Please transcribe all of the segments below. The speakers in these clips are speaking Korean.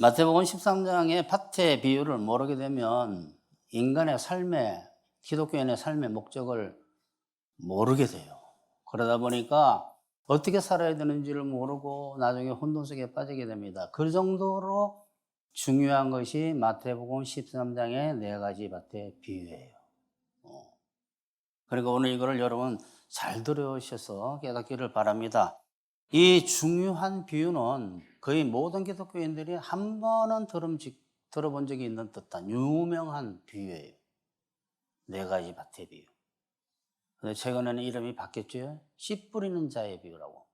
마태복음 13장의 밭의 비유를 모르게 되면 인간의 삶의, 기독교인의 삶의 목적을 모르게 돼요. 그러다 보니까 어떻게 살아야 되는지를 모르고 나중에 혼돈 속에 빠지게 됩니다. 그 정도로 중요한 것이 마태복음 13장의 4가지 밭의 비유예요. 그러니까 오늘 이거를 여러분 잘 들으셔서 깨닫기를 바랍니다. 이 중요한 비유는 거의 모든 기독교인들이 한 번은 들어본 적이 있는 듯한 유명한 비유예요. 4가지 밭의 비유. 근데 최근에는 이름이 바뀌었죠. 씨 뿌리는 자의 비유라고.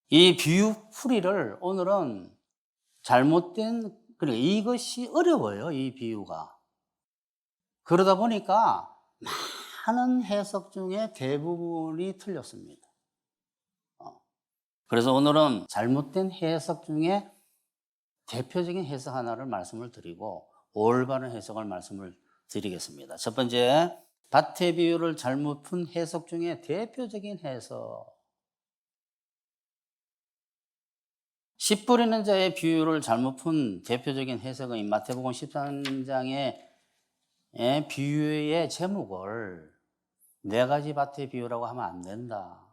이 비유 풀이를 오늘은 그러니까 이것이 어려워요, 이 비유가. 그러다 보니까 많은 해석 중에 대부분이 틀렸습니다. 그래서 오늘은 잘못된 해석 중에 대표적인 해석 하나를 말씀을 드리고 올바른 해석을 말씀을 드리겠습니다. 첫 번째, 밭의 비유를 잘못 푼 해석 중에 대표적인 해석. 씨 뿌리는 자의 비유를 잘못 푼 대표적인 해석은 마태복음 13장의 비유의 제목을 4가지 밭의 비유라고 하면 안 된다.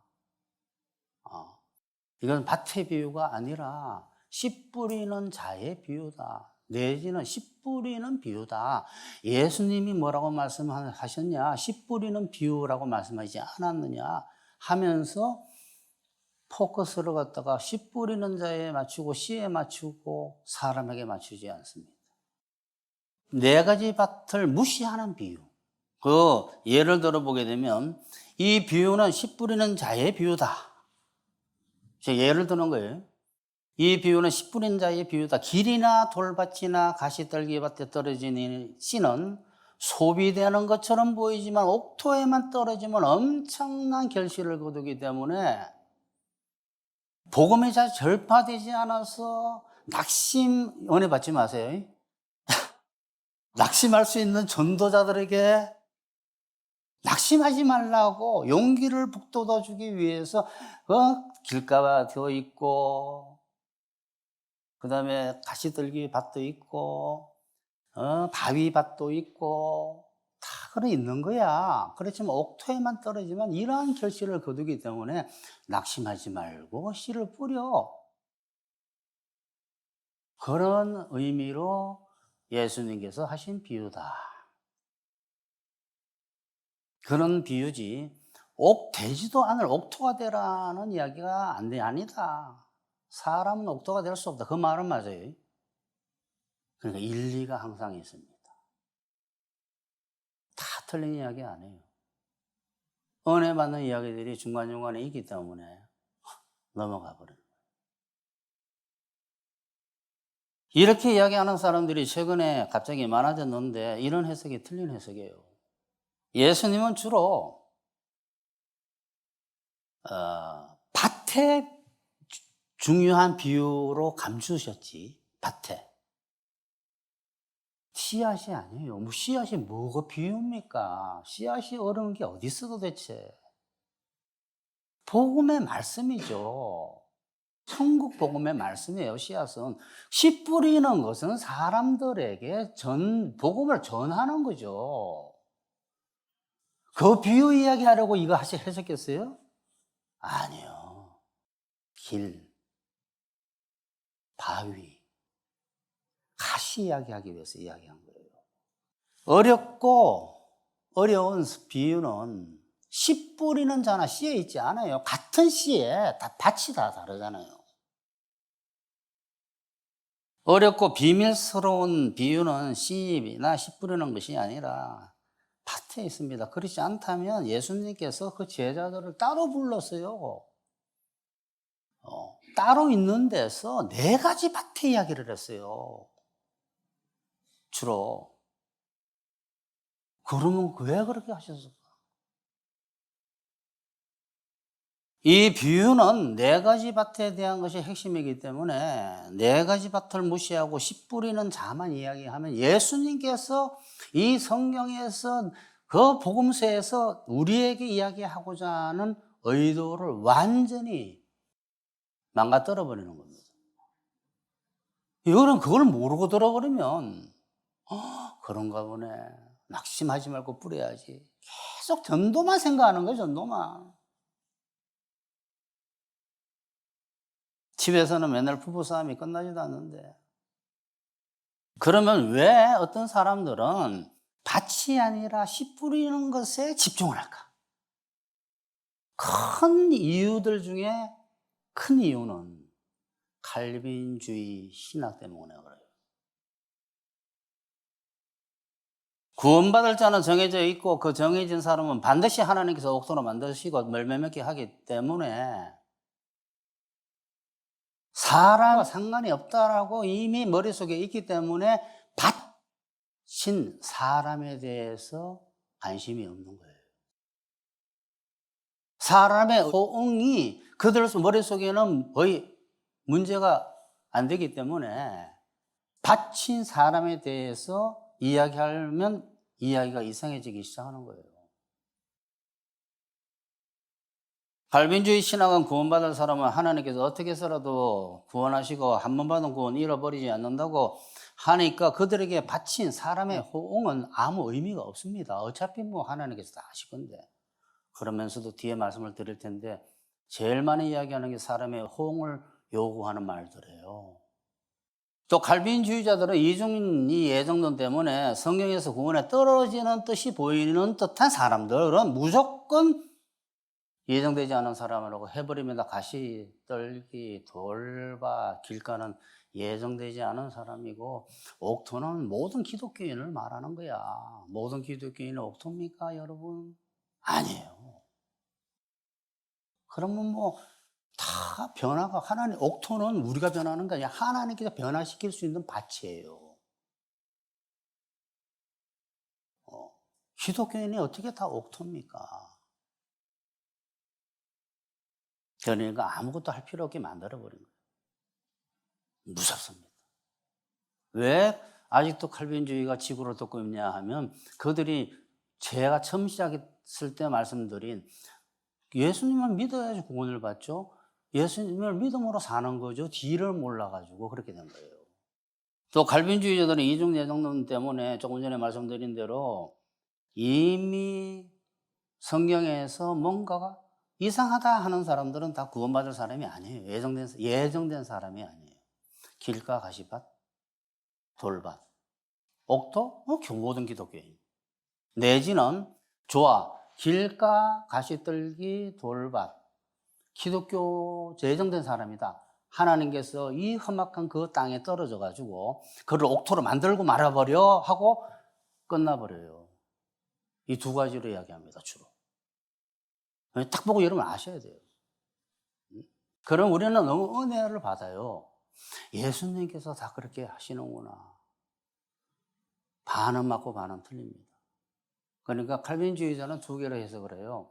이건 밭의 비유가 아니라 씨 뿌리는 자의 비유다. 내지는 씨 뿌리는 비유다. 예수님이 뭐라고 말씀하셨냐? 씨 뿌리는 비유라고 말씀하지 않았느냐? 하면서 포커스를 갖다가 씨 뿌리는 자에 맞추고 씨에 맞추고 사람에게 맞추지 않습니다. 4가지 밭을 무시하는 비유. 그 예를 들어 보게 되면 이 비유는 씨 뿌리는 자의 비유다. 제가 예를 드는 거예요. 이 비유는 씨 뿌린 자의 비유다. 길이나 돌밭이나 가시떨기밭에 떨어지는 씨는 소비되는 것처럼 보이지만 옥토에만 떨어지면 엄청난 결실을 거두기 때문에 복음이 잘 전파되지 않아서 은혜 받지 마세요. 낙심할 수 있는 전도자들에게 낙심하지 말라고 용기를 북돋아 주기 위해서 길가가 되어 있고, 그 다음에 가시떨기 밭도 있고, 바위 밭도 있고, 다 그래 있는 거야. 그렇지만 옥토에만 떨어지면 이러한 결실을 거두기 때문에 낙심하지 말고 씨를 뿌려. 그런 의미로 예수님께서 하신 비유다. 그런 비유지, 되지도 않을 옥토가 되라는 이야기가 아니다. 사람은 옥토가 될 수 없다. 그 말은 맞아요. 그러니까 일리가 항상 있습니다. 다 틀린 이야기 아니에요. 은혜 받는 이야기들이 중간중간에 있기 때문에 넘어가 버려요. 이렇게 이야기하는 사람들이 최근에 갑자기 많아졌는데 이런 해석이 틀린 해석이에요. 예수님은 주로 밭에 중요한 비유로 감추셨지. 밭에. 씨앗이 아니에요. 씨앗이 뭐가 비유입니까? 씨앗이 어려운 게 어디 있어 도대체. 복음의 말씀이죠. 천국 복음의 말씀이에요. 씨앗은. 씨 뿌리는 것은 사람들에게 복음을 전하는 거죠. 그 비유 이야기하려고 이거 해석했어요? 아니요. 길, 바위, 가시 이야기하기 위해서 이야기한 거예요. 어려운 비유는 씨 뿌리는 자나 씨에 있지 않아요. 같은 씨에 밭이 다 다르잖아요. 어렵고 비밀스러운 비유는 씨나 씨 뿌리는 것이 아니라 밭에 있습니다. 그렇지 않다면 예수님께서 그 제자들을 따로 불렀어요. 따로 있는 데서 4가지 밭의 이야기를 했어요. 주로. 그러면 왜 그렇게 하셨을까? 이 비유는 4가지 밭에 대한 것이 핵심이기 때문에 4가지 밭을 무시하고 씨 뿌리는 자만 이야기하면 예수님께서 이 성경에서 그 복음서에서 우리에게 이야기하고자 하는 의도를 완전히 망가뜨려 버리는 겁니다. 이거는 그걸 모르고 들어버리면 그런가 보네. 낙심하지 말고 뿌려야지. 계속 전도만 생각하는 거예요, 전도만. 집에서는 맨날 부부싸움이 끝나지도 않는데. 그러면 왜 어떤 사람들은 밭이 아니라 씨 뿌리는 것에 집중을 할까? 큰 이유들 중에 큰 이유는 칼빈주의 신학 때문에 그래요. 구원받을 자는 정해져 있고 그 정해진 사람은 반드시 하나님께서 옥토로 만드시고 열매 맺게 하기 때문에 사람과 상관이 없다라고 이미 머릿속에 있기 때문에 밭인 사람에 대해서 관심이 없는 거예요. 사람의 호응이 그들 머릿속에는 거의 문제가 안 되기 때문에 밭인 사람에 대해서 이야기하면 이야기가 이상해지기 시작하는 거예요. 갈빈주의 신학은 구원받을 사람은 하나님께서 어떻게 해서라도 구원하시고 한 번 받은 구원 잃어버리지 않는다고 하니까 그들에게 바친 사람의 호응은 아무 의미가 없습니다. 어차피 뭐 하나님께서 다 하실 건데. 그러면서도 뒤에 말씀을 드릴 텐데 제일 많이 이야기하는 게 사람의 호응을 요구하는 말들이에요. 또 칼빈주의자들은 이 예정론 때문에 성경에서 구원에 떨어지는 뜻이 보이는 듯한 사람들은 무조건 예정되지 않은 사람이라고 해버리면 가시, 떨기, 돌바, 길가는 예정되지 않은 사람이고 옥토는 모든 기독교인을 말하는 거야. 모든 기독교인은 옥토입니까, 여러분? 아니에요. 그러면 뭐 다 변화가 하나님, 옥토는 우리가 변하는 게 아니라 하나님께서 변화시킬 수 있는 밭이에요. 기독교인이 어떻게 다 옥토입니까? 그러니까 아무것도 할 필요 없게 만들어버린 거예요. 무섭습니다. 왜 아직도 칼빈주의가 지구를 덮고 있냐 하면 그들이 제가 처음 시작했을 때 말씀드린 예수님을 믿어야지 구원을 받죠. 예수님을 믿음으로 사는 거죠. 뒤를 몰라가지고 그렇게 된 거예요. 또 칼빈주의자들은 이중예정론 때문에 조금 전에 말씀드린 대로 이미 성경에서 뭔가가 이상하다 하는 사람들은 다 구원받을 사람이 아니에요. 예정된 사람이 아니에요. 길가 가시밭, 돌밭, 옥토, 모든 기독교인. 내지는 좋아, 길가 가시떨기 돌밭, 기독교 예정된 사람이다. 하나님께서 이 험악한 그 땅에 떨어져 가지고 그를 옥토로 만들고 말아버려 하고 끝나버려요. 이 두 가지로 이야기합니다, 주로. 딱 보고 여러분 아셔야 돼요. 그럼 우리는 너무 은혜를 받아요. 예수님께서 다 그렇게 하시는구나. 반은 맞고 반은 틀립니다. 그러니까 칼빈주의자는 두 개로 해석을 해요.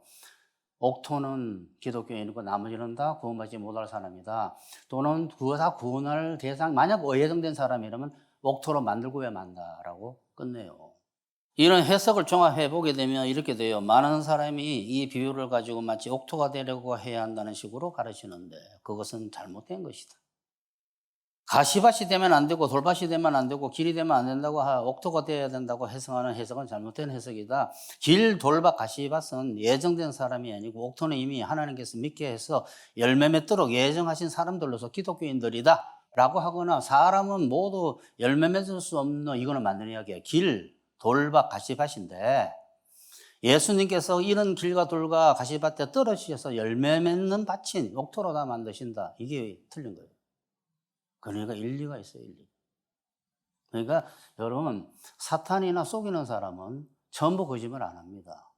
옥토는 기독교인이고 나머지는 다 구원받지 못할 사람이다. 또는 그거 다 구원할 대상, 만약 예정된 사람이라면 옥토로 만들고 왜 만다라고 끝내요. 이런 해석을 종합해 보게 되면 이렇게 돼요. 많은 사람이 이 비유를 가지고 마치 옥토가 되려고 해야 한다는 식으로 가르치는데 그것은 잘못된 것이다. 가시밭이 되면 안 되고 돌밭이 되면 안 되고 길이 되면 안 된다고 옥토가 되어야 된다고 해석하는 해석은 잘못된 해석이다. 길, 돌밭, 가시밭은 예정된 사람이 아니고 옥토는 이미 하나님께서 믿게 해서 열매 맺도록 예정하신 사람들로서 기독교인들이다 라고 하거나 사람은 모두 열매 맺을 수 없는 이거는 맞는 이야기예요. 길, 돌밭, 가시밭인데 예수님께서 이런 길과 돌과 가시밭에 떨어지셔서 열매 맺는 밭인 옥토로 다 만드신다. 이게 틀린 거예요. 그러니까 일리가 있어요, 일리. 그러니까 여러분, 사탄이나 속이는 사람은 전부 거짓말 안 합니다.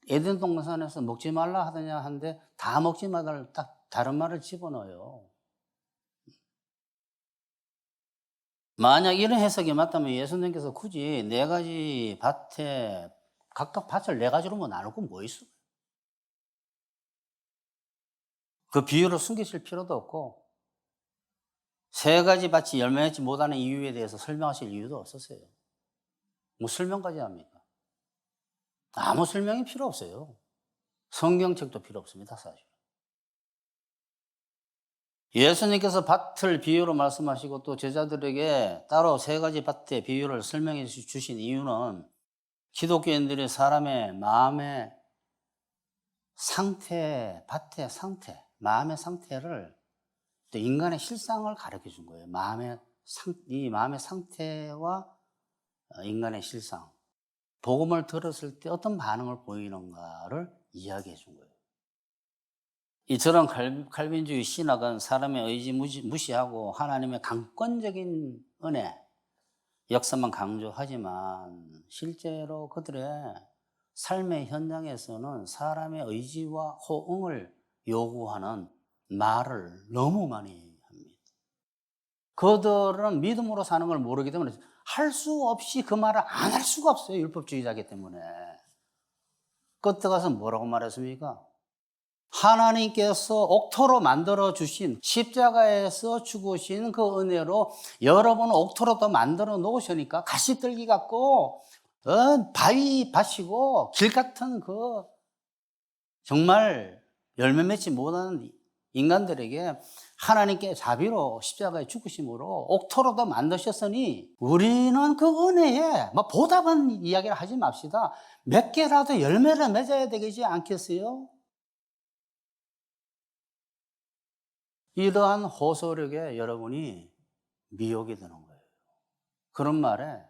에덴 동산에서 먹지 말라 하더냐 하는데 다 먹지 말라 딱 다른 말을 집어넣어요. 만약 이런 해석이 맞다면 예수님께서 굳이 네 가지 밭에 각각 밭을 네 가지로 뭐 나누고 뭐 있어? 그 비유를 숨기실 필요도 없고 세 가지 밭이 열매 맺지 못하는 이유에 대해서 설명하실 이유도 없었어요. 뭐 설명까지 합니까? 아무 설명이 필요 없어요. 성경책도 필요 없습니다, 사실. 예수님께서 밭을 비유로 말씀하시고 또 제자들에게 따로 세 가지 밭의 비유를 설명해 주신 이유는 기독교인들이 사람의 마음의 상태, 밭의 상태, 마음의 상태를 또 인간의 실상을 가르쳐 준 거예요. 이 마음의 상태와 인간의 실상. 복음을 들었을 때 어떤 반응을 보이는가를 이야기해 준 거예요. 이처럼 칼빈주의 신학은 사람의 의지 무시하고 하나님의 강권적인 은혜, 역사만 강조하지만 실제로 그들의 삶의 현장에서는 사람의 의지와 호응을 요구하는 말을 너무 많이 합니다. 그들은 믿음으로 사는 걸 모르기 때문에 할 수 없이 그 말을 안 할 수가 없어요. 율법주의자이기 때문에. 끝에 가서 뭐라고 말했습니까? 하나님께서 옥토로 만들어 주신 십자가에서 죽으신 그 은혜로 여러분은 옥토로 더 만들어 놓으시니까 가시떨기 같고 바위 밭이고 길 같은 그 정말 열매 맺지 못하는 인간들에게 하나님께 자비로 십자가에 죽으심으로 옥토로 더 만드셨으니 우리는 그 은혜에 보답은 이야기를 하지 맙시다. 몇 개라도 열매를 맺어야 되지 않겠어요? 이러한 호소력에 여러분이 미혹이 되는 거예요. 그런 말에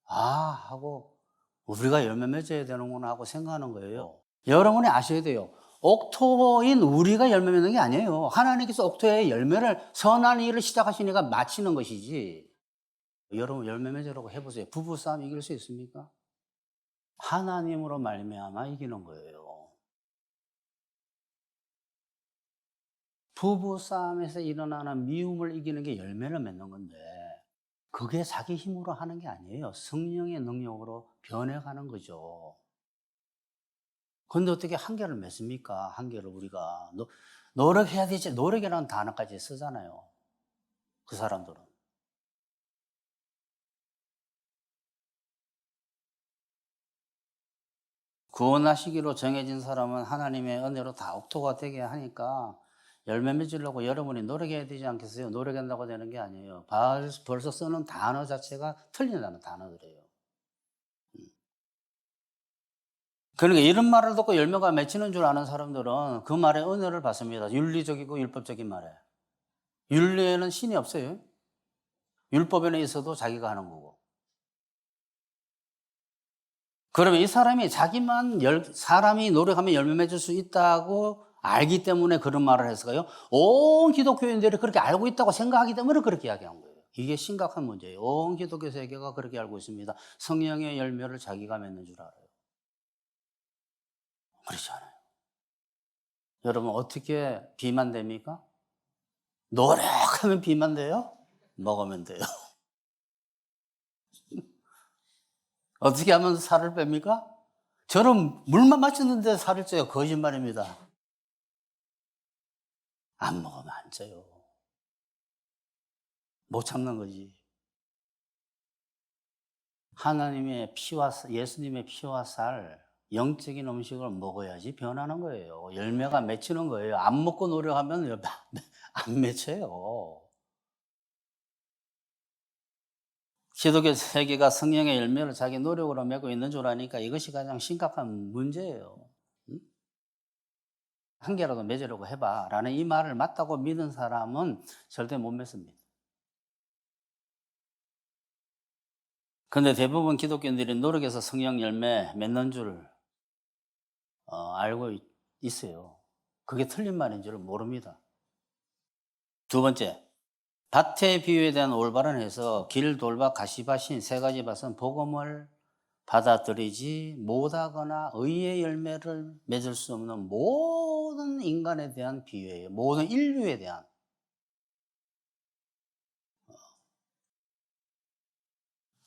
하고 우리가 열매 맺어야 되는구나 하고 생각하는 거예요. 여러분이 아셔야 돼요. 옥토인 우리가 열매 맺는 게 아니에요. 하나님께서 옥토의 열매를 선한 일을 시작하시니까 마치는 것이지. 여러분 열매 맺으라고 해보세요. 부부싸움 이길 수 있습니까? 하나님으로 말미암아 이기는 거예요. 부부싸움에서 일어나는 미움을 이기는 게 열매를 맺는 건데 그게 자기 힘으로 하는 게 아니에요. 성령의 능력으로 변해가는 거죠. 그런데 어떻게 한계를 맺습니까? 한계를 우리가 노력해야 되지. 노력이라는 단어까지 쓰잖아요. 그 사람들은. 구원하시기로 정해진 사람은 하나님의 은혜로 다 옥토가 되게 하니까 열매 맺으려고 여러분이 노력해야 되지 않겠어요? 노력한다고 되는 게 아니에요. 벌써 쓰는 단어 자체가 틀린다는 단어들이에요. 그러니까 이런 말을 듣고 열매가 맺히는 줄 아는 사람들은 그 말에 은혜를 받습니다. 윤리적이고 율법적인 말에. 윤리에는 신이 없어요. 율법에는 있어도 자기가 하는 거고. 그러면 이 사람이 사람이 노력하면 열매 맺을 수 있다고 알기 때문에 그런 말을 했을까요? 온 기독교인들이 그렇게 알고 있다고 생각하기 때문에 그렇게 이야기한 거예요. 이게 심각한 문제예요. 온 기독교 세계가 그렇게 알고 있습니다. 성령의 열매를 자기가 맺는 줄 알아요. 그렇지 않아요. 여러분 어떻게 비만 됩니까? 노력하면 비만 돼요? 먹으면 돼요. 어떻게 하면 살을 뺍니까? 저는 물만 마시는데 살을 쪄요. 거짓말입니다. 안 먹으면 안 쪄요. 못 참는 거지. 예수님의 피와 살, 영적인 음식을 먹어야지 변하는 거예요. 열매가 맺히는 거예요. 안 먹고 노력하면 안 맺혀요. 기독교 세계가 성령의 열매를 자기 노력으로 맺고 있는 줄 아니까 이것이 가장 심각한 문제예요. 응? 한 개라도 맺으려고 해봐 라는 이 말을 맞다고 믿는 사람은 절대 못 맺습니다. 그런데 대부분 기독교인들이 노력해서 성령 열매 맺는 줄 알고 있어요. 그게 틀린 말인 줄 모릅니다. 두 번째, 밭의 비유에 대한 올바른 해석, 길, 돌밭, 가시밭인 세 가지 밭은 복음을 받아들이지 못하거나 의의 열매를 맺을 수 없는 모든 인간에 대한 비유예요. 모든 인류에 대한.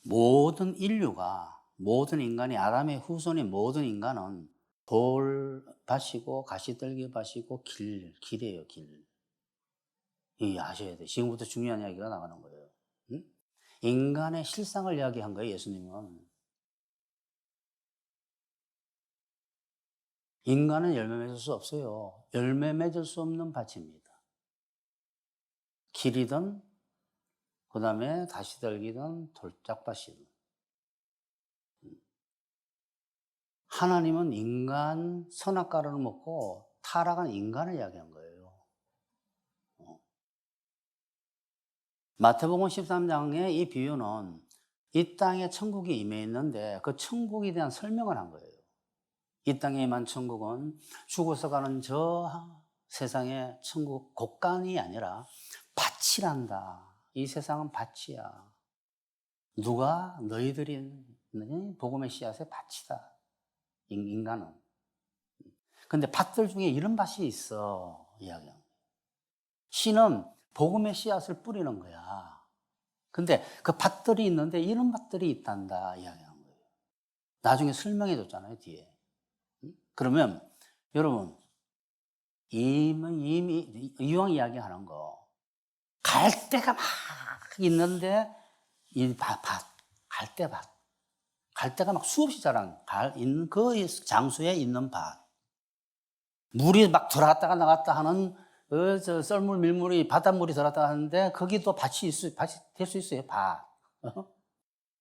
모든 인류가, 모든 인간이, 아담의 후손인 모든 인간은 돌밭이고 가시떨기밭이고 길이에요, 길. 이 아셔야 돼요. 지금부터 중요한 이야기가 나가는 거예요. 응? 인간의 실상을 이야기한 거예요, 예수님은. 인간은 열매 맺을 수 없어요. 열매 맺을 수 없는 밭입니다. 길이든 그 다음에 다시들기든 돌짝밭이든. 하나님은 인간 선악과를 먹고 타락한 인간을 이야기한 거예요. 마태복음 13장의 이 비유는 이 땅에 천국이 임해 있는데 그 천국에 대한 설명을 한 거예요. 이 땅에 임한 천국은 죽어서 가는 저 세상의 천국 곡간이 아니라 밭이란다. 이 세상은 밭이야. 누가 너희들이 복음의 씨앗의 밭이다. 인간은. 근데 밭들 중에 이런 밭이 있어. 이야기합니다. 씨는 복음의 씨앗을 뿌리는 거야. 근데 그 밭들이 있는데 이런 밭들이 있단다. 이야기하는 거예요. 나중에 설명해 줬잖아요. 뒤에. 그러면 여러분 이미 이왕 이야기하는 거 갈대가 막 있는데 이 갈대밭 갈대가 막 수없이 자란 있는 그 장소에 있는 밭 물이 막 들어갔다가 나갔다 하는 저 썰물 밀물이 바닷물이 들어갔다 하는데 거기도 밭이 될 수 있어요. 밭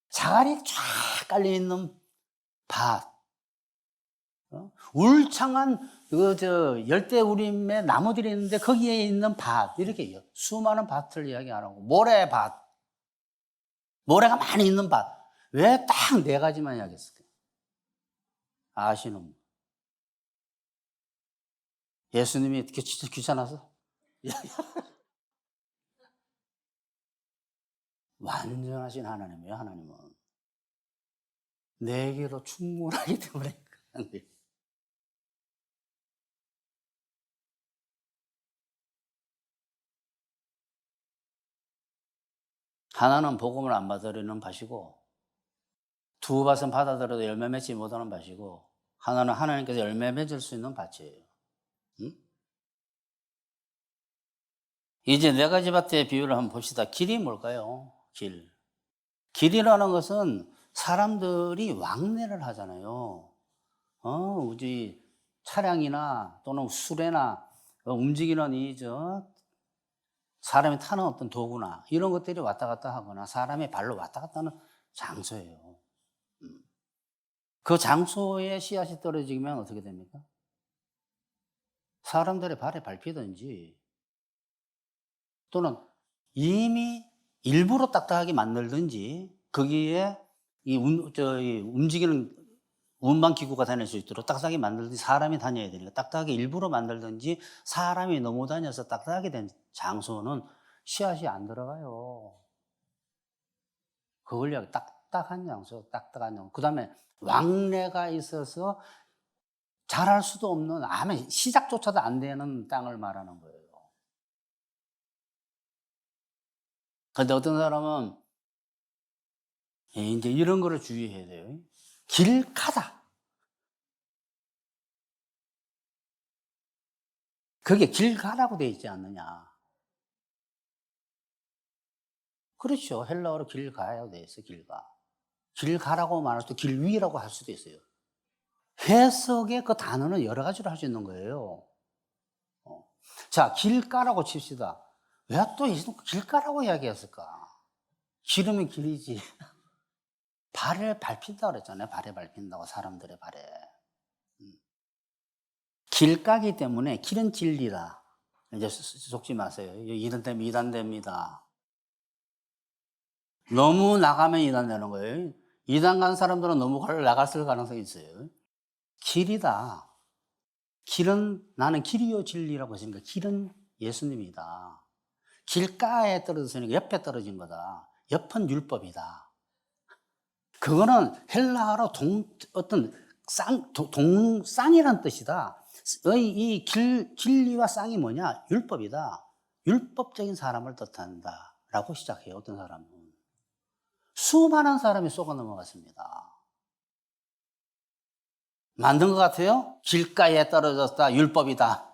자갈이 쫙 깔려 있는 밭 울창한 열대우림의 나무들이 있는데 거기에 있는 밭 이렇게 수많은 밭을 이야기 안 하고 모래밭 모래가 많이 있는 밭 왜 딱 네 가지만 이야기했을까요? 아시는 분? 예수님이 귀찮아서? 완전하신 하나님이에요. 하나님은 네 개로 충분하기 때문에 하나는 복음을 안 받아들이는 밭이고 두 밭은 받아들여도 열매 맺지 못하는 밭이고 하나는 하나님께서 열매 맺을 수 있는 밭이에요. 응? 이제 네 가지 밭의 비유를 한번 봅시다. 길이 뭘까요? 길이라는 것은 사람들이 왕래를 하잖아요. 우리 차량이나 또는 수레나 움직이는 사람이 타는 어떤 도구나 이런 것들이 왔다 갔다 하거나 사람의 발로 왔다 갔다 하는 장소예요. 그 장소에 씨앗이 떨어지면 어떻게 됩니까? 사람들의 발에 밟히든지 또는 이미 일부러 딱딱하게 만들든지 거기에 움직이는 운반기구가 다닐 수 있도록 딱딱하게 만들든지 사람이 다녀야 되니까 딱딱하게 일부러 만들든지 사람이 너무 다녀서 딱딱하게 된 장소는 씨앗이 안 들어가요. 그걸 딱딱한 장소, 딱딱한 장소. 그 다음에 왕래가 있어서 자랄 수도 없는 아무 시작조차도 안 되는 땅을 말하는 거예요. 그런데 어떤 사람은 이제 이런 거를 주의해야 돼요. 길가다. 그게 길가라고 되어 있지 않느냐. 그렇죠. 헬라어로 길가야 되어 있어요. 길가라고 말할 수도 길 위라고 할 수도 있어요. 해석의 그 단어는 여러 가지로 할 수 있는 거예요. 자, 길가라고 칩시다. 왜 또 길가라고 이야기했을까? 길이면 길이지. 발을 밟힌다고 그랬잖아요. 발에 밟힌다고, 사람들의 발에. 길가기 때문에 길은 진리다. 이제 속지 마세요. 이단됩니다. 너무 나가면 이단되는 거예요. 이단 간 사람들은 너무 나갔을 가능성이 있어요. 길이다. 나는 길이요 진리라고 했으니까 길은 예수님이다. 길가에 떨어졌으니까 옆에 떨어진 거다. 옆은 율법이다. 그거는 헬라어로 쌍이라는 뜻이다. 이 진리와 쌍이 뭐냐? 율법이다. 율법적인 사람을 뜻한다. 라고 시작해요. 어떤 사람은. 수많은 사람이 속아 넘어갔습니다. 만든 것 같아요? 길가에 떨어졌다. 율법이다.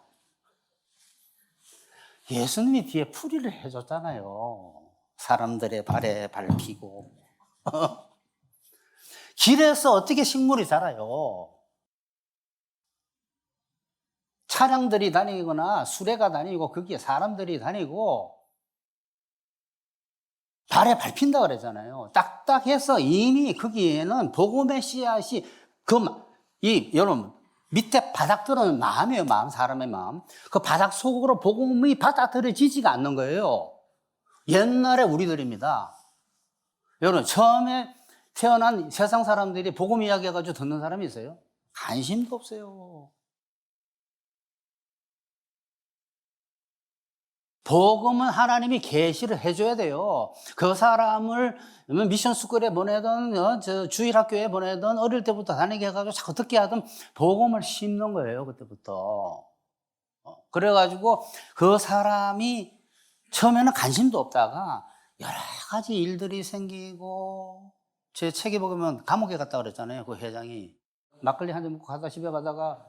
예수님이 뒤에 풀이를 해줬잖아요. 사람들의 발에 밟히고. 길에서 어떻게 식물이 자라요? 차량들이 다니거나 수레가 다니고 거기에 사람들이 다니고 발에 밟힌다 그랬잖아요. 딱딱해서 이미 거기에는 복음의 씨앗이 여러분 밑에 바닥 들어는 마음이에요. 마음, 사람의 마음. 그 바닥 속으로 복음이 받아들여지지가 않는 거예요. 옛날에 우리들입니다. 여러분 처음에 태어난 세상 사람들이 복음 이야기해가지고 듣는 사람이 있어요? 관심도 없어요. 복음은 하나님이 계시를 해줘야 돼요. 그 사람을 미션 스쿨에 보내든 주일학교에 보내든 어릴 때부터 다니게 해가지고 자꾸 듣게 하든 복음을 심는 거예요. 그때부터. 그래가지고 그 사람이 처음에는 관심도 없다가 여러 가지 일들이 생기고 제 책에 보면 감옥에 갔다 그랬잖아요. 그 회장이 막걸리 한 잔 먹고 가다 집에 가다가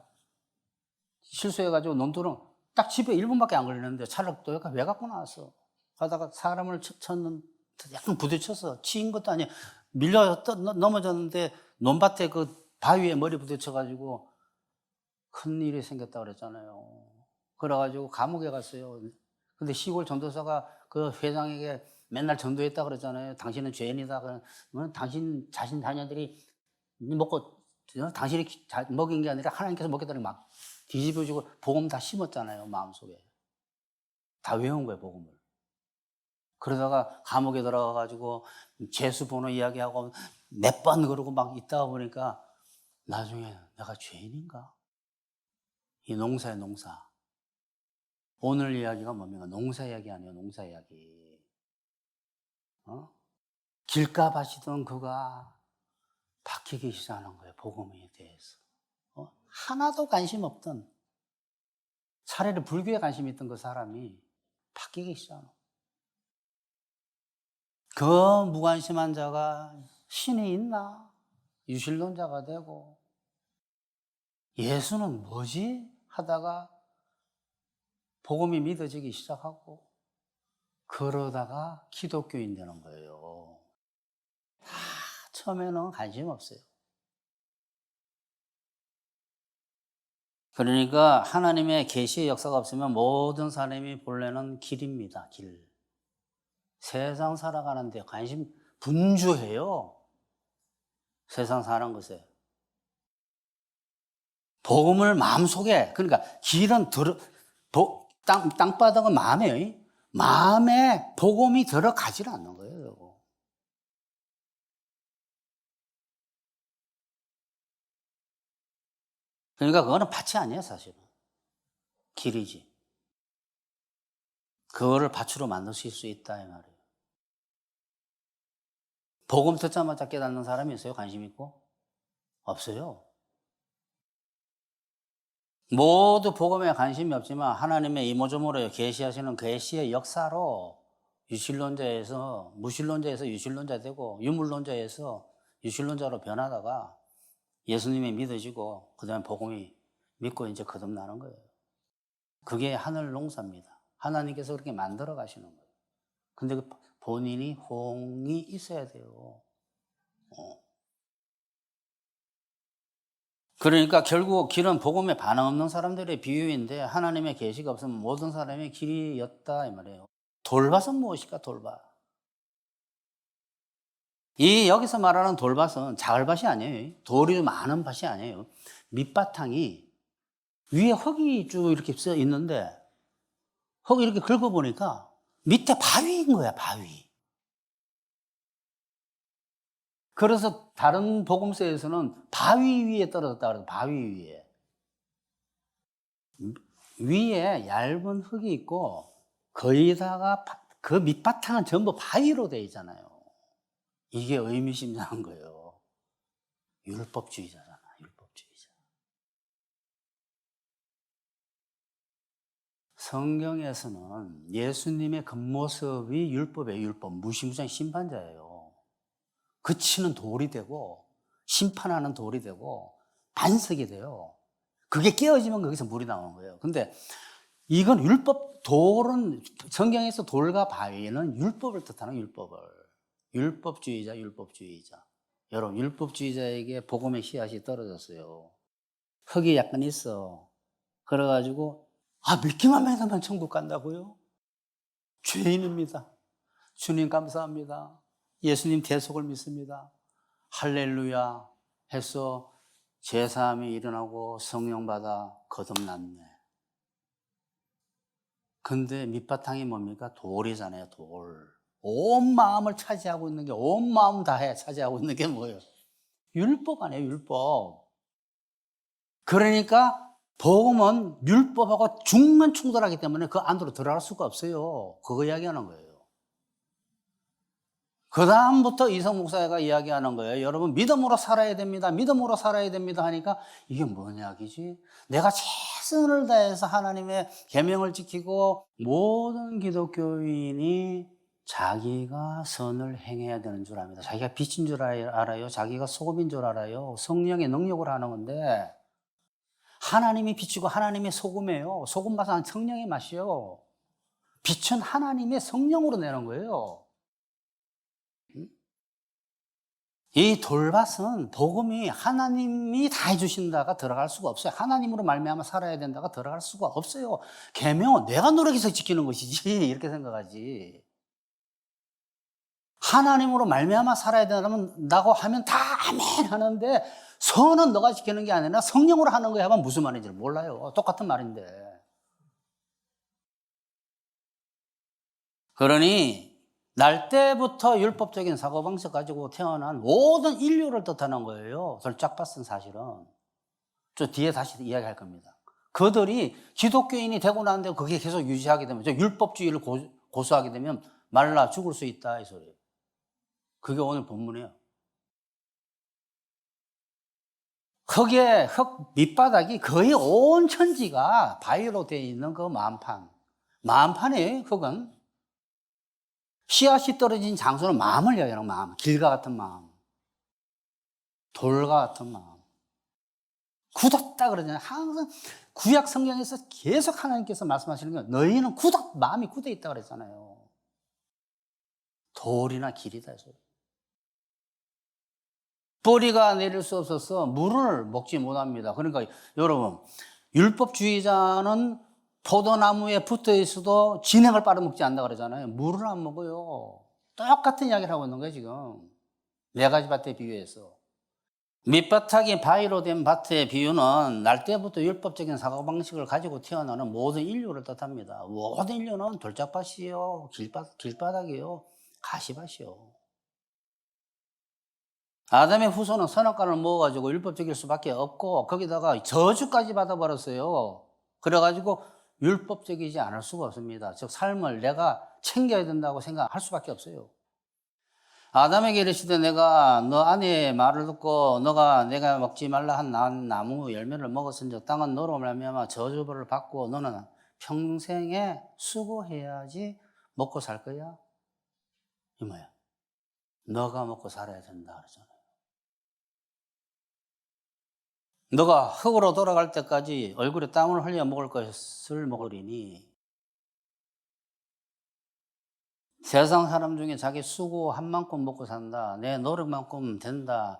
실수해가지고 놈들은 딱 집에 1분밖에 안 걸리는데 차를 또 왜 갖고 나왔어. 가다가 사람을 쳤는, 약간 부딪혀서 치인 것도 아니야. 밀려 넘어졌는데 논밭에 그 바위에 머리 부딪혀가지고 큰 일이 생겼다 그랬잖아요. 그래가지고 감옥에 갔어요. 근데 시골 전도사가 그 회장에게 맨날 전도했다 그랬잖아요. 당신은 죄인이다. 그러면 당신 자신 자녀들이 먹고 당신이 먹인 게 아니라 하나님께서 먹겠다는 막 뒤집어지고 복음 다 심었잖아요. 마음속에. 다 외운 거예요. 복음을. 그러다가 감옥에 들어가가지고 재수 번호 이야기하고 몇 번 그러고 막 있다가 보니까 나중에 내가 죄인인가? 이 농사의 농사. 오늘 이야기가 뭡니까? 농사 이야기 아니에요. 농사 이야기. 길가 하시던 그가 바뀌기 시작하는 거예요. 복음에 대해서. 하나도 관심 없던, 차라리 불교에 관심 있던 그 사람이 바뀌기 시작하는 거예요. 그 무관심한 자가 신이 있나? 유실론자가 되고, 예수는 뭐지? 하다가 복음이 믿어지기 시작하고, 그러다가 기독교인 되는 거예요. 다 처음에는 관심 없어요. 그러니까 하나님의 계시의 역사가 없으면 모든 사람이 본래는 길입니다. 길. 세상 살아가는데 관심 분주해요. 세상 사는 것에. 복음을 마음속에, 그러니까 길은 땅바닥은 마음이에요. 마음에 복음이 들어가질 않는 거예요. 그러니까 그거는 밭이 아니에요, 사실은. 길이지. 그거를 밭으로 만드실 수 있다, 이 말이에요. 복음 듣자마자 깨닫는 사람이 있어요? 관심 있고? 없어요. 모두 복음에 관심이 없지만 하나님의 이모저모로 계시하시는 계시의 역사로 유실론자에서 무실론자에서 유실론자 되고 유물론자에서 유실론자로 변하다가 예수님이 믿어지고 그다음에 복음이 믿고 이제 거듭나는 거예요. 그게 하늘 농사입니다. 하나님께서 그렇게 만들어 가시는 거예요. 근데 그 본인이 호응이 있어야 돼요. 그러니까 결국 길은 복음에 반응 없는 사람들의 비유인데 하나님의 계시가 없으면 모든 사람의 길이었다 이 말이에요. 돌밭은 무엇일까? 돌밭. 이 여기서 말하는 돌밭은 작을 밭이 아니에요. 돌이 많은 밭이 아니에요. 밑바탕이 위에 흙이 쭉 이렇게 써 있는데 흙 이렇게 긁어보니까 밑에 바위인 거야, 바위. 그래서 다른 복음서에서는 바위 위에 떨어졌다 그래서 바위 위에. 위에 얇은 흙이 있고 거기다가 그 밑바탕은 전부 바위로 되어 있잖아요. 이게 의미심장한 거예요. 율법주의자잖아, 율법주의자. 성경에서는 예수님의 겉모습이 율법이에요, 율법. 무시무시한 심판자예요. 그치는 돌이 되고 심판하는 돌이 되고 반석이 돼요. 그게 깨어지면 거기서 물이 나오는 거예요. 근데 이건 돌은 성경에서 돌과 바위는 율법을 뜻하는 율법을. 율법주의자. 여러분 율법주의자에게 복음의 씨앗이 떨어졌어요. 흙이 약간 있어. 그래가지고 믿기만 해서만 천국 간다고요? 죄인입니다. 주님 감사합니다. 예수님 대속을 믿습니다. 할렐루야 해서 제사함이 일어나고 성령 받아 거듭났네. 근데 밑바탕이 뭡니까? 돌이잖아요, 돌. 온 마음을 차지하고 있는 게, 온 마음 다해 차지하고 있는 게 뭐예요? 율법 아니에요, 율법. 그러니까 복음은 율법하고 중면 충돌하기 때문에 그 안으로 들어갈 수가 없어요. 그거 이야기하는 거예요. 그 다음부터 이성 목사가 이야기하는 거예요. 여러분 믿음으로 살아야 됩니다. 믿음으로 살아야 됩니다 하니까 이게 뭔 이야기지? 내가 최선을 다해서 하나님의 계명을 지키고 모든 기독교인이 자기가 선을 행해야 되는 줄 압니다. 자기가 빛인 줄 알아요. 자기가 소금인 줄 알아요. 성령의 능력을 하는 건데 하나님이 빛이고 하나님의 소금이에요. 소금 맛은 성령의 맛이요. 빛은 하나님의 성령으로 내는 거예요. 이 돌밭은 복음이 하나님이 다 해주신다가 들어갈 수가 없어요. 하나님으로 말미암아 살아야 된다가 들어갈 수가 없어요. 계명은 내가 노력해서 지키는 것이지 이렇게 생각하지. 하나님으로 말미암아 살아야 된다고 하면 다 아멘 하는데 선은 너가 지키는 게 아니라 성령으로 하는 거야 하면 무슨 말인지 몰라요. 똑같은 말인데. 그러니 날 때부터 율법적인 사고방식 가지고 태어난 모든 인류를 뜻하는 거예요. 돌짝밭은 사실은. 저 뒤에 다시 이야기할 겁니다. 그들이 기독교인이 되고 나는데 그게 계속 유지하게 되면, 율법주의를 고수하게 되면 말라 죽을 수 있다 이 소리예요. 그게 오늘 본문이에요. 흙 밑바닥이 거의 온 천지가 바위로 되어 있는 그 만판이에요. 흙은 씨앗이 떨어진 장소는 마음을 이야기하는 마음, 길과 같은 마음, 돌과 같은 마음. 굳었다 그러잖아요. 항상 구약 성경에서 계속 하나님께서 말씀하시는 게 너희는 마음이 굳어 있다 그랬잖아요. 돌이나 길이다 해서. 뿌리가 내릴 수 없어서 물을 먹지 못합니다. 그러니까 여러분, 율법주의자는 포도나무에 붙어 있어도 진행을 빨아먹지 않는다 그러잖아요. 물을 안 먹어요. 똑같은 이야기를 하고 있는 거예요, 지금. 네 가지 밭에 비유해서. 밑바닥이 바위로 된 밭의 비유는 날 때부터 율법적인 사고방식을 가지고 태어나는 모든 인류를 뜻합니다. 모든 인류는 돌짝밭이요, 길바닥이요, 가시밭이요. 아담의 후손은 선악과를 먹어가지고 율법적일 수밖에 없고 거기다가 저주까지 받아버렸어요. 그래가지고 율법적이지 않을 수가 없습니다. 즉 삶을 내가 챙겨야 된다고 생각할 수밖에 없어요. 아담에게 이르시되 내가 너 아내의 말을 듣고 너가 내가 먹지 말라 한 나무 열매를 먹었은즉 땅은 너로 말미암아 저주를 받고 너는 평생에 수고해야지 먹고 살 거야. 이 뭐야? 너가 먹고 살아야 된다 그러잖아요. 너가 흙으로 돌아갈 때까지 얼굴에 땀을 흘려 먹을 것을 먹으리니 세상 사람 중에 자기 수고한 만큼 먹고 산다. 내 노력만큼 된다.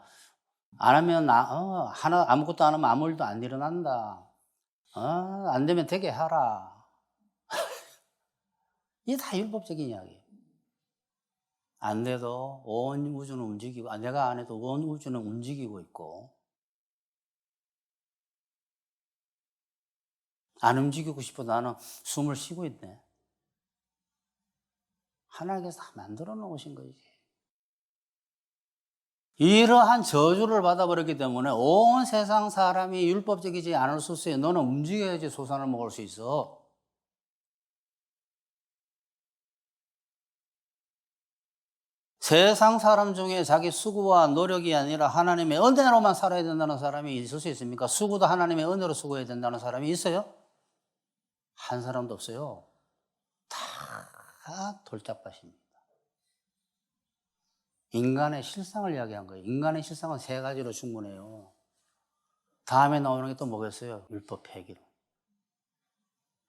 안 하면 아무것도 안 하면 아무 일도 안 일어난다. 안 되면 되게 하라. 이게 다 율법적인 이야기예요. 안 돼도 온 우주는 움직이고 내가 안 해도 온 우주는 움직이고 있고 안 움직이고 싶어 나는 숨을 쉬고 있네. 하나님께서 다 만들어 놓으신 거지. 이러한 저주를 받아버렸기 때문에 온 세상 사람이 율법적이지 않을 수 있어요. 너는 움직여야지 소산을 먹을 수 있어. 세상 사람 중에 자기 수고와 노력이 아니라 하나님의 은혜로만 살아야 된다는 사람이 있을 수 있습니까? 수고도 하나님의 은혜로 수고해야 된다는 사람이 있어요? 한 사람도 없어요. 다 돌짝밭입니다. 인간의 실상을 이야기한 거예요. 인간의 실상은 세 가지로 충분해요. 다음에 나오는 게 또 뭐겠어요? 율법 폐기론.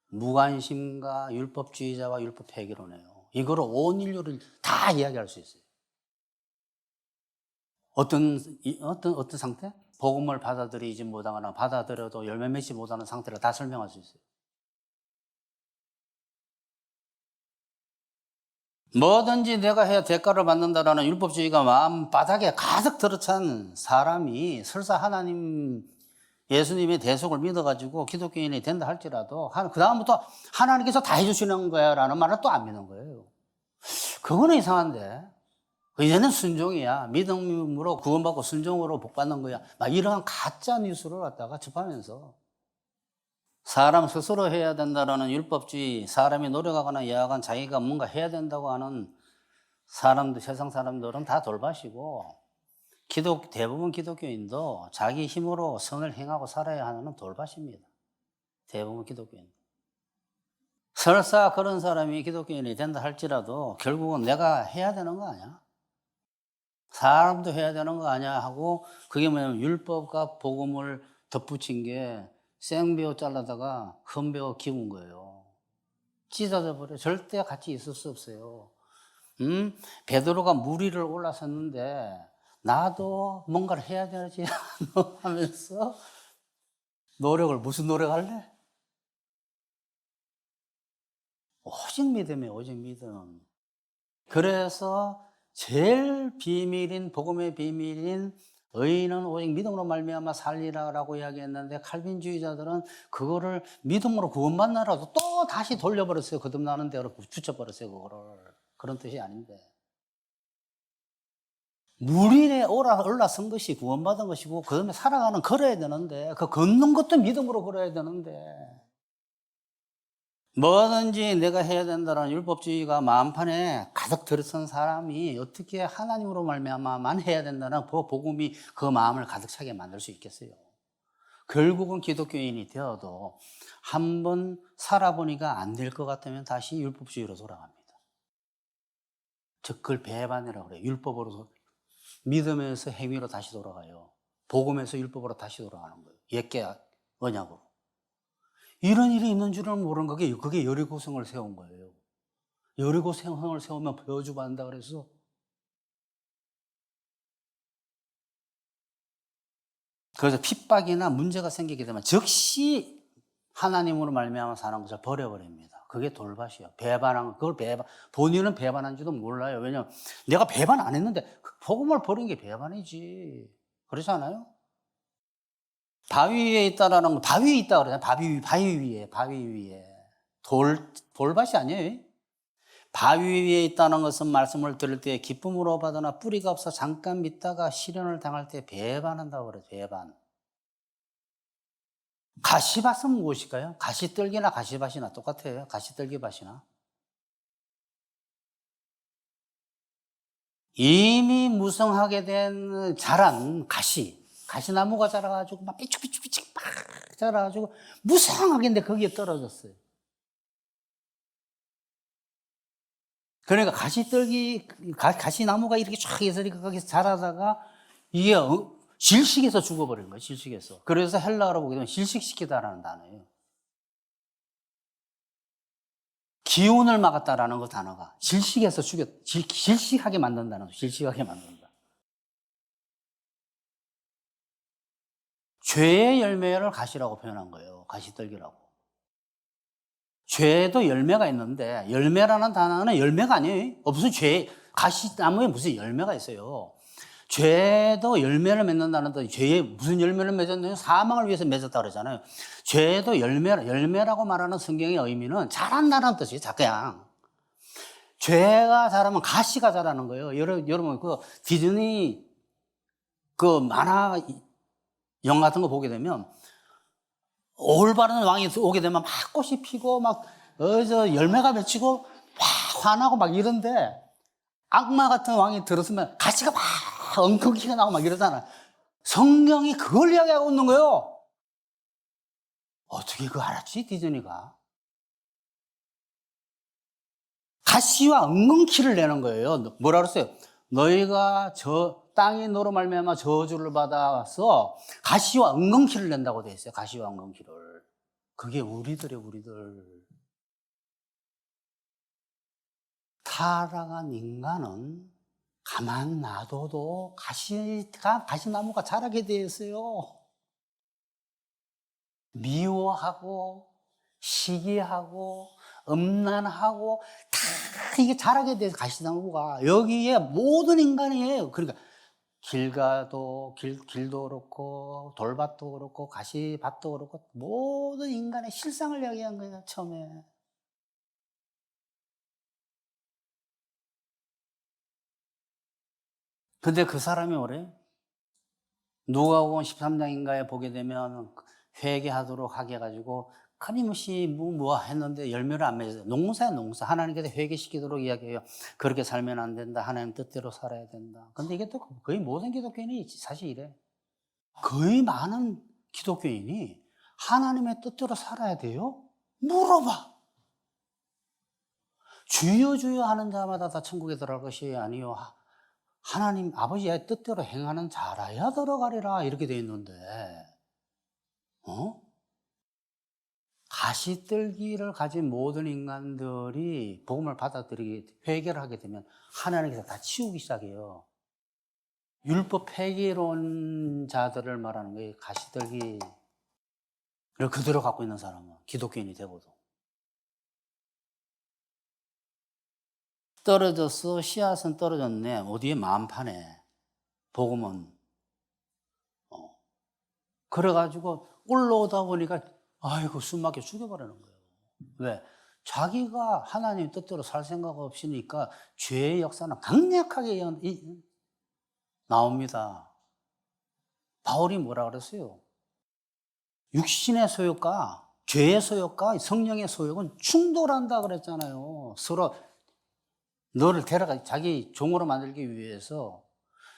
무관심과 율법주의자와 율법 폐기론이에요. 이거로 온 인류를 다 이야기할 수 있어요. 어떤 상태? 복음을 받아들이지 못하거나 받아들여도 열매 맺지 못하는 상태를 다 설명할 수 있어요. 뭐든지 내가 해야 대가를 받는다라는 율법주의가 마음 바닥에 가득 들어찬 사람이 설사 하나님, 예수님의 대속을 믿어가지고 기독교인이 된다 할지라도 그 다음부터 하나님께서 다 해주시는 거야 라는 말을 또 안 믿는 거예요. 그거는 이상한데 이제는 순종이야, 믿음으로 구원받고 순종으로 복받는 거야, 막 이러한 가짜 뉴스를 갖다가 접하면서 사람 스스로 해야 된다라는 율법주의, 사람이 노력하거나 야간 자기가 뭔가 해야 된다고 하는 사람들, 세상 사람들은 다 돌밭이고, 대부분 기독교인도 자기 힘으로 선을 행하고 살아야 하는 돌밭입니다. 대부분 기독교인. 설사 그런 사람이 기독교인이 된다 할지라도 결국은 내가 해야 되는 거 아니야? 사람도 해야 되는 거 아니야? 하고, 그게 뭐냐면 율법과 복음을 덧붙인 게 생배우 잘라다가 헌배우 키운 거예요. 찢어져 버려. 절대 같이 있을 수 없어요. 베드로가 물 위를 올라섰는데 나도 뭔가를 해야 되지 하면서 무슨 노력할래? 오직 믿음이에요. 오직 믿음. 그래서 제일 복음의 비밀인 의인은 오직 믿음으로 말미암아 살리라라고 이야기했는데, 칼빈주의자들은 그거를 믿음으로 구원받나라도 또 다시 돌려버렸어요. 거듭나는 대로 붙여버렸어요. 그거를. 그런 뜻이 아닌데, 물 위에 올라선 것이 구원받은 것이고, 그 다음에 걸어야 되는데, 그 걷는 것도 믿음으로 걸어야 되는데, 뭐든지 내가 해야 된다는 율법주의가 마음판에 가득 들어선 사람이 어떻게 하나님으로 말미암아만 해야 된다는 복음이 그 마음을 가득 차게 만들 수 있겠어요? 결국은 기독교인이 되어도 한번 살아보니까 안 될 것 같으면 다시 율법주의로 돌아갑니다. 즉 그걸 배반이라고 그래요. 율법으로, 믿음에서 행위로 다시 돌아가요. 복음에서 율법으로 다시 돌아가는 거예요. 옛계 언약으로. 이런 일이 있는 줄은 모르는 거게, 그게 여리고성을 세운 거예요. 여리고성을 세우면 보여주고 그래서 그래서 핍박이나 문제가 생기게 되면 즉시 하나님으로 말미암아 사는 것을 버려버립니다. 그게 돌밭이에요. 본인은 배반한지도 몰라요. 왜냐하면 내가 배반 안 했는데 복음을 버린 게 배반이지. 그렇지 않아요? 바위 위에 있다라는 거, 바위 위에 있다 그러잖아요. 바위 위에. 돌밭이 아니에요. 바위 위에 있다는 것은 말씀을 들을 때 기쁨으로 받으나 뿌리가 없어 잠깐 믿다가 시련을 당할 때 배반한다고 그래요. 배반. 가시밭은 무엇일까요? 가시떨기나 가시밭이나 똑같아요. 가시떨기밭이나. 이미 무성하게 자란 가시나무가 자라가지고 막 삐죽삐죽삐죽 막 자라가지고 무성하게 거기에 떨어졌어요. 그러니까 가시나무가 이렇게 쫙 있으니까 거기서 자라다가 이게 질식해서 죽어버린 거예요. 질식해서. 그래서 헬라어로 보게 되면 질식시키다라는 단어예요. 기운을 막았다라는 그 단어가 질식해서 질식하게 만든다는 거예요. 질식하게 만든다. 죄의 열매를 가시라고 표현한 거예요. 가시떨기라고. 죄도 열매가 있는데, 열매라는 단어는 열매가 아니에요. 무슨 가시나무에 무슨 열매가 있어요. 죄도 열매를 맺는다는 뜻, 죄에 무슨 열매를 맺었냐면 사망을 위해서 맺었다 그러잖아요. 죄도 열매라고 말하는 성경의 의미는 자란다는 뜻이에요. 그냥. 죄가 자라면 가시가 자라는 거예요. 여러분, 디즈니, 만화, 영화 같은 거 보게 되면, 올바른 왕이 오게 되면 막 꽃이 피고, 열매가 맺히고, 막 화나고 막 이런데, 악마 같은 왕이 들었으면 가시가 막 엉겅퀴가 나고 막 이러잖아. 성경이 그걸 이야기하고 있는 거예요. 어떻게 그거 알았지, 디즈니가? 가시와 엉겅퀴를 내는 거예요. 뭐라 그랬어요? 너희가 땅이 너로 말미암아 저주를 받아서 가시와 엉겅퀴를 낸다고 돼 있어요. 가시와 엉겅퀴를. 그게 우리들. 타락한 인간은 가만 놔둬도 가시나무가 자라게 되어 있어요. 미워하고, 시기하고, 음란하고, 다 이게 자라게 돼, 가시나무가. 여기에 모든 인간이에요. 그러니까 길도 그렇고, 돌밭도 그렇고, 가시밭도 그렇고, 모든 인간의 실상을 이야기한 거예요, 처음에. 근데 그 사람이 뭐래? 누가복음 13장인가에 보게 되면 회개하도록 하게 해가지고 끊임없이 뭐 했는데 열매를 안 맺어요. 농사야, 농사. 하나님께서 회개시키도록 이야기해요. 그렇게 살면 안 된다. 하나님 뜻대로 살아야 된다. 근데 이게 또 거의 모든 기독교인이 사실 이래. 거의 많은 기독교인이 하나님의 뜻대로 살아야 돼요? 물어봐. 주여 주여 하는 자마다 다 천국에 들어갈 것이 아니요. 하나님 아버지의 뜻대로 행하는 자라야 들어가리라. 이렇게 되어 있는데, 가시떨기를 가진 모든 인간들이 복음을 받아들이게, 회개를 하게 되면 하나님께서 다 치우기 시작해요. 율법 폐기론자들을 말하는 거예요. 가시떨기를 그대로 갖고 있는 사람은, 기독교인이 되고도. 떨어졌어. 씨앗은 떨어졌네. 어디에? 마음판에. 복음은. 그래가지고 올라오다 보니까 아이고 숨막혀 죽여버리는 거예요. 왜? 자기가 하나님 뜻대로 살 생각 없으니까 죄의 역사는 강력하게 나옵니다. 바울이 뭐라 그랬어요? 육신의 소욕과 죄의 소욕과 성령의 소욕은 충돌한다 그랬잖아요. 서로 너를 데려가 자기 종으로 만들기 위해서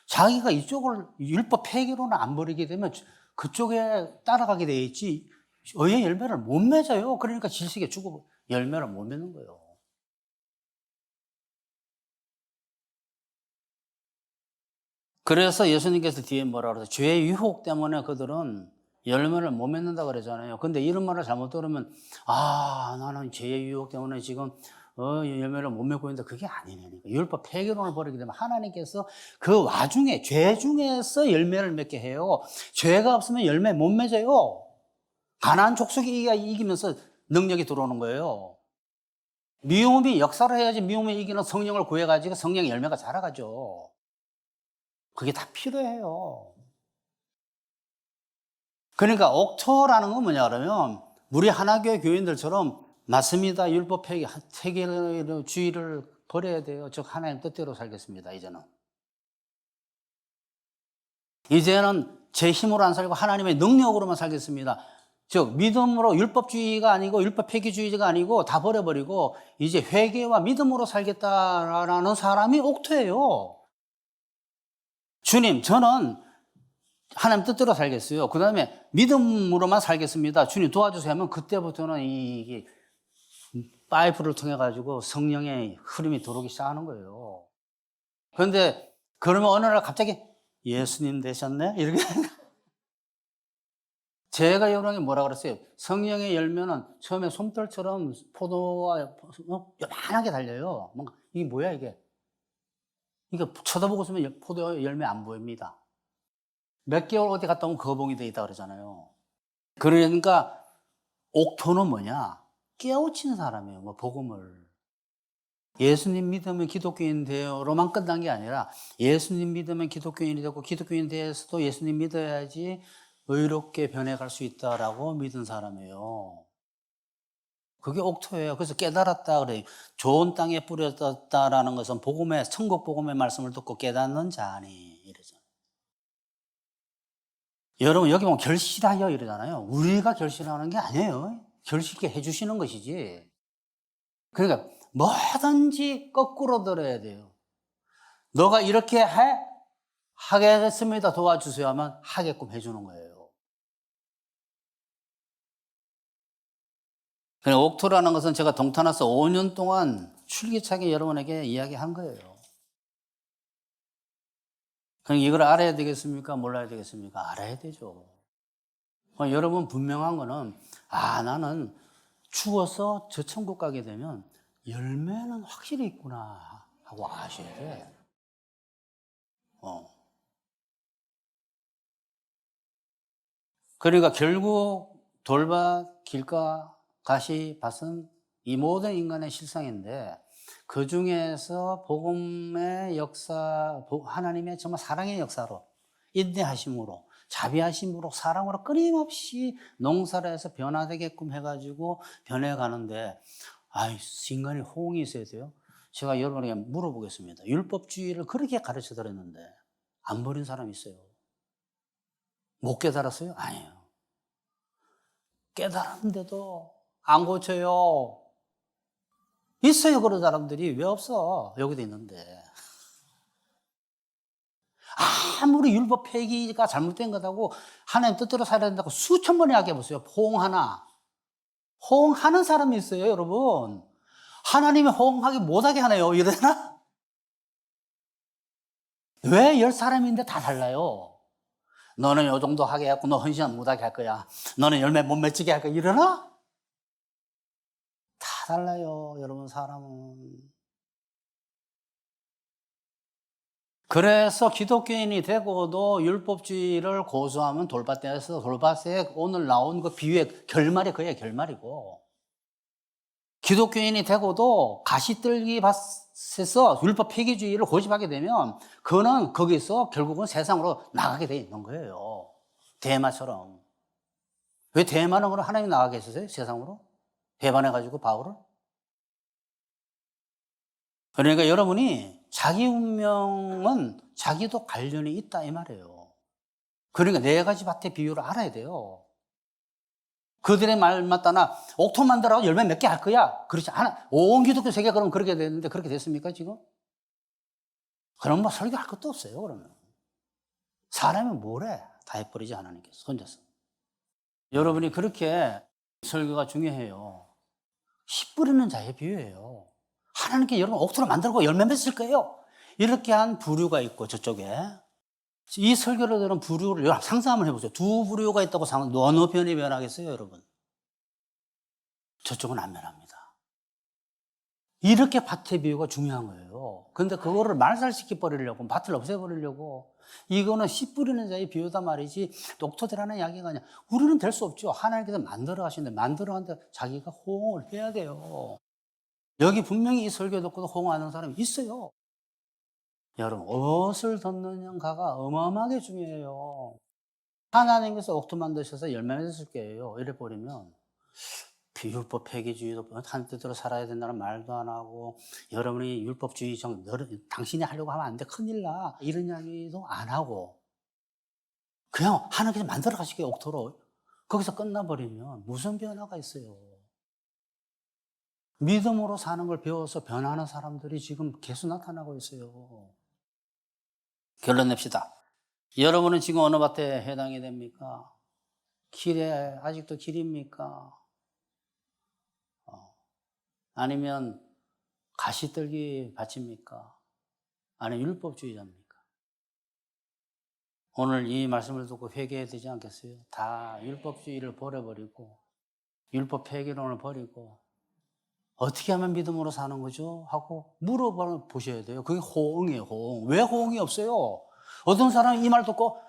자기가 이쪽을 율법 폐기로는 안 버리게 되면 그쪽에 따라가게 돼 있지 의의 열매를 못 맺어요. 그러니까 질식에 죽어 열매를 못 맺는 거예요. 그래서 예수님께서 뒤에 뭐라 그러세요? 죄의 유혹 때문에 그들은 열매를 못 맺는다 그러잖아요. 근데 이런 말을 잘못 들으면 나는 죄의 유혹 때문에 지금 열매를 못 맺고 있는데 그게 아니니까. 율법 폐기론을 버리게 되면 하나님께서 그 와중에 죄 중에서 열매를 맺게 해요. 죄가 없으면 열매 못 맺어요. 가나안 족속이 이기면서 능력이 들어오는 거예요. 미움이 역사를 해야지. 미움이 이기는 성령을 구해가지고 성령의 열매가 자라가죠. 그게 다 필요해요. 그러니까 옥토라는 건 뭐냐 그러면 우리 하나교회 교인들처럼 맞습니다. 율법 폐기주의를 버려야 돼요. 즉 하나님 뜻대로 살겠습니다. 이제는 제 힘으로 안 살고 하나님의 능력으로만 살겠습니다. 즉 믿음으로 율법주의가 아니고 율법 폐기주의가 아니고 다 버려버리고 이제 회개와 믿음으로 살겠다라는 사람이 옥토예요. 주님, 저는 하나님 뜻대로 살겠어요. 그 다음에 믿음으로만 살겠습니다. 주님 도와주세요 하면 그때부터는 이게 파이프를 통해 가지고 성령의 흐름이 들어오기 시작하는 거예요. 그런데 그러면 어느 날 갑자기 예수님 되셨네? 이렇게. 제가 여러분에게 뭐라 그랬어요? 성령의 열매는 처음에 솜털처럼 포도와 요만하게 달려요. 뭔가 이게 뭐야 이게? 이거 쳐다보고 있으면 포도 열매 안 보입니다. 몇 개월 어디 갔다 오면 거봉이 돼 있다 그러잖아요. 그러니까 옥토는 뭐냐? 깨우친 사람이에요. 복음을. 예수님 믿으면 기독교인 되어로만 끝난 게 아니라 예수님 믿으면 기독교인이 되고 기독교인 되어서도 예수님 믿어야지 의롭게 변해갈 수 있다라고 믿은 사람이에요. 그게 옥토예요. 그래서 깨달았다 그래요. 좋은 땅에 뿌려졌다라는 것은 천국 복음의 말씀을 듣고 깨닫는 자니 이러잖아요. 여러분 여기 보면 결실하여 이러잖아요. 우리가 결실하는 게 아니에요. 결실게 해주시는 것이지. 그러니까 뭐든지 거꾸로 들어야 돼요. 너가 이렇게 하겠습니다. 도와주세요 하면 하게끔 해주는 거예요. 그냥 옥토라는 것은 제가 동탄에서 5년 동안 줄기차게 여러분에게 이야기한 거예요. 그럼 이걸 알아야 되겠습니까? 몰라야 되겠습니까? 알아야 되죠. 여러분 분명한 거는 나는 죽어서 저 천국 가게 되면 열매는 확실히 있구나 하고 아셔야 돼. 그러니까 결국 돌밭, 길가, 가시, 밭은 이 모든 인간의 실상인데 그 중에서 복음의 역사, 하나님의 정말 사랑의 역사로, 인내하심으로, 자비하심으로, 사랑으로 끊임없이 농사를 해서 변화되게끔 해가지고 변해가는데, 인간이 호응이 있어야 돼요. 제가 여러분에게 물어보겠습니다. 율법주의를 그렇게 가르쳐 드렸는데 안 버린 사람이 있어요? 못 깨달았어요? 아니에요. 깨달았는데도 안 고쳐요. 있어요, 그런 사람들이. 왜 없어? 여기도 있는데. 아무리 율법 폐기가 잘못된 거다고 하나님 뜻대로 살아야 된다고 수천 번 이야기해보세요. 호응하는 사람이 있어요, 여러분. 하나님이 호응하기 못하게 하네요. 이러나? 왜 10사람인데 다 달라요? 너는 요 정도 하게 해갖고 너 헌신 못하게 할 거야. 너는 열매 못 맺히게 할 거야. 이러나? 다 달라요, 여러분, 사람은. 그래서 기독교인이 되고도 율법주의를 고수하면 돌밭에서 돌밭에 오늘 나온 그 비유의 결말이 그게 결말이고, 기독교인이 되고도 가시떨기 밭에서 율법 폐기주의를 고집하게 되면 그는 거기서 결국은 세상으로 나가게 돼 있는 거예요. 데마처럼. 왜 데마는 그럼 하나님 나가게 했었어요? 세상으로? 배반해가지고 바울을? 그러니까 여러분이 자기 운명은 자기도 관련이 있다 이 말이에요. 그러니까 4가지 밭의 비유를 알아야 돼요. 그들의 말 맞다나 옥토 만들어서 열매 몇 개 할 거야. 그렇지 않아. 온 기독교 세계 그러면 그렇게 됐는데 그렇게 됐습니까 지금? 그럼 뭐 설교할 것도 없어요. 그러면 사람이 뭐래? 다 해버리지 하나님께서 혼자서. 여러분이 그렇게 설교가 중요해요. 씨 뿌리는 자의 비유예요. 하나님께 여러분 옥토로 만들고 열매 맺을 거예요. 이렇게 한 부류가 있고 저쪽에 이 설교를 들은 부류를 상상 한번 해보세요. 2부류가 있다고 어느 편이 변하겠어요, 여러분? 저쪽은 안 변합니다. 이렇게 밭의 비유가 중요한 거예요. 그런데 그거를 말살시켜 버리려고, 밭을 없애버리려고, 이거는 씨 뿌리는 자의 비유다 말이지, 녹토되라는 이야기가 아니야. 우리는 될 수 없죠. 하나님께서 만들어 가시는데, 만들어 가는데 자기가 호응을 해야 돼요. 여기 분명히 이 설교 듣고도 호응하는 사람이 있어요. 여러분, 무엇을 덮느냐가 어마어마하게 중요해요. 하나님께서 옥토 만드셔서 열매 맺을 거예요. 이래 버리면 율법 폐기주의도 한 뜻대로 살아야 된다는 말도 안 하고, 여러분이 율법주의 당신이 하려고 하면 안 돼, 큰일 나, 이런 이야기도 안 하고 그냥 하나님께서 만들어 가시게 옥토로 거기서 끝나버리면 무슨 변화가 있어요? 믿음으로 사는 걸 배워서 변하는 사람들이 지금 계속 나타나고 있어요. 결론 냅시다. 여러분은 지금 어느 밭에 해당이 됩니까? 길에 아직도 길입니까? 아니면 가시떨기 밭입니까? 아니면 율법주의자입니까? 오늘 이 말씀을 듣고 회개해야 되지 않겠어요? 다 율법주의를 버려버리고 율법 폐기론을 버리고 어떻게 하면 믿음으로 사는 거죠? 하고 물어보셔야 돼요. 그게 호응이에요, 호응. 왜 호응이 없어요? 어떤 사람이 이 말 듣고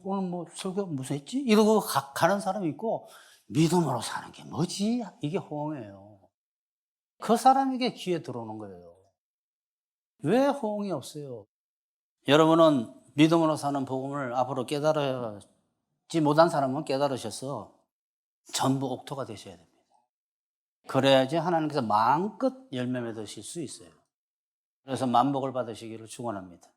오늘 뭐 설교 무슨 했지? 이러고 가는 사람이 있고, 믿음으로 사는 게 뭐지? 이게 호응이에요. 그 사람에게 귀에 들어오는 거예요. 왜 호응이 없어요? 여러분은 믿음으로 사는 복음을 앞으로 깨달지 못한 사람은 깨달으셔서 전부 옥토가 되셔야 됩니다. 그래야지 하나님께서 마음껏 열매 맺으실 수 있어요. 그래서 만복을 받으시기를 축원합니다.